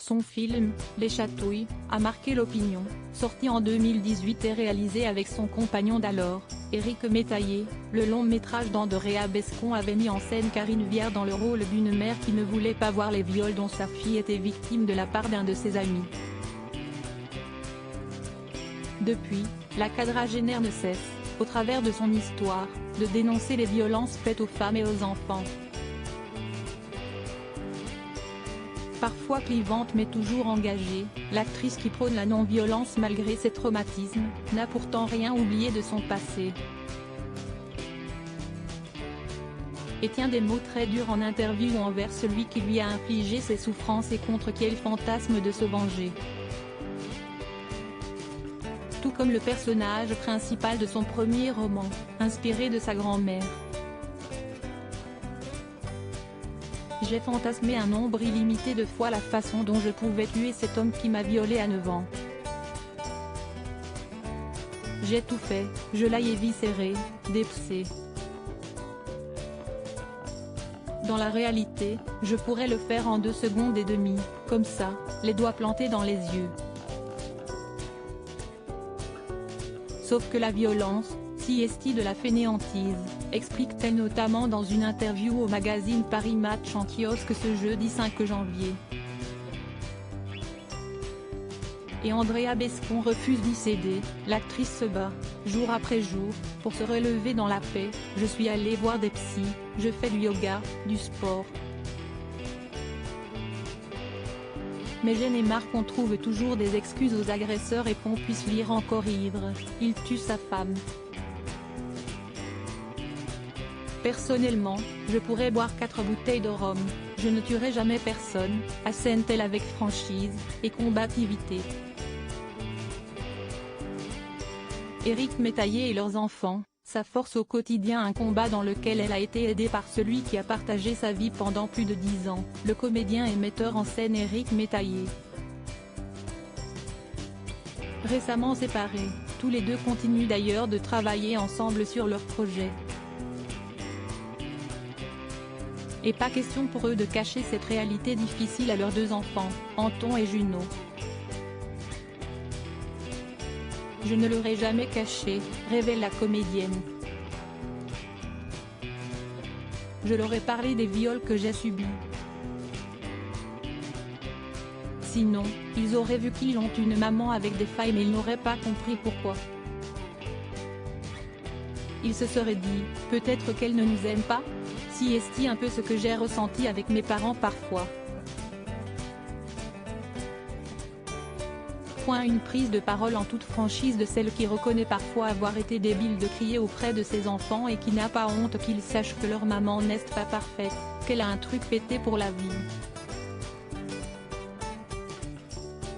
Son film, Les Chatouilles, a marqué l'opinion, sorti en 2018 et réalisé avec son compagnon d'alors, Éric Métayer. Le long métrage d'Andrea Bescon avait mis en scène Karine Viard dans le rôle d'une mère qui ne voulait pas voir les viols dont sa fille était victime de la part d'un de ses amis. Depuis, la quadragénaire ne cesse, au travers de son histoire, de dénoncer les violences faites aux femmes et aux enfants. Parfois clivante mais toujours engagée, l'actrice qui prône la non-violence malgré ses traumatismes, n'a pourtant rien oublié de son passé. Et tient des mots très durs en interview envers celui qui lui a infligé ses souffrances et contre qui elle fantasme de se venger. Tout comme le personnage principal de son premier roman, inspiré de sa grand-mère. J'ai fantasmé un nombre illimité de fois la façon dont je pouvais tuer cet homme qui m'a violée à 9 ans. J'ai tout fait, je l'ai éviscéré, dépecé. Dans la réalité, je pourrais le faire en 2 secondes et demie, comme ça, les doigts plantés dans les yeux. Sauf que la violence, si estie de la fainéantise, explique-t-elle notamment dans une interview au magazine Paris Match en kiosque ce jeudi 5 janvier. Et Andrea Bescon refuse d'y céder, l'actrice se bat, jour après jour, pour se relever dans la paix. Je suis allée voir des psys, je fais du yoga, du sport. Mais j'en ai marre qu'on trouve toujours des excuses aux agresseurs et qu'on puisse lire encore ivre, il tue sa femme. Personnellement, je pourrais boire 4 bouteilles de rhum, je ne tuerai jamais personne, assène-t-elle avec franchise et combativité. Éric Métayer et leurs enfants, sa force au quotidien, un combat dans lequel elle a été aidée par celui qui a partagé sa vie pendant plus de 10 ans, le comédien et metteur en scène Éric Métayer. Récemment séparés, tous les deux continuent d'ailleurs de travailler ensemble sur leur projet. Et pas question pour eux de cacher cette réalité difficile à leurs 2 enfants, Anton et Juno. Je ne l'aurais jamais caché, révèle la comédienne. Je leur ai parlé des viols que j'ai subis. Sinon, ils auraient vu qu'ils ont une maman avec des failles mais ils n'auraient pas compris pourquoi. Ils se seraient dit, peut-être qu'elle ne nous aime pas ? Si est-il un peu ce que j'ai ressenti avec mes parents parfois. Une prise de parole en toute franchise de celle qui reconnaît parfois avoir été débile de crier auprès de ses enfants et qui n'a pas honte qu'ils sachent que leur maman n'est pas parfaite, qu'elle a un truc pété pour la vie.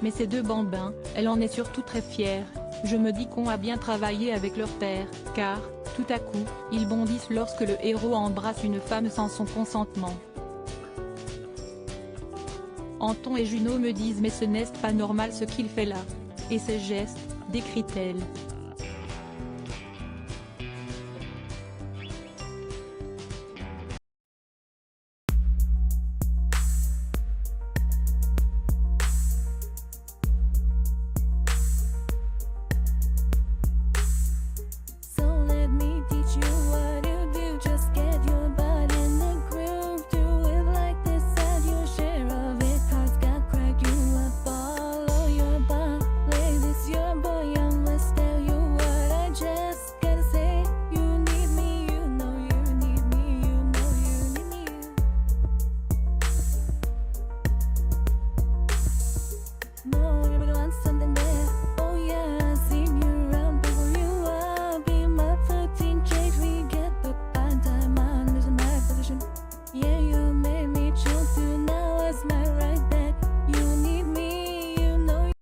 Mais ces 2 bambins, elle en est surtout très fière. Je me dis qu'on a bien travaillé avec leur père, car, tout à coup, ils bondissent lorsque le héros embrasse une femme sans son consentement. Anton et Juno me disent mais ce n'est pas normal ce qu'il fait là. Et ces gestes, décrit-elle.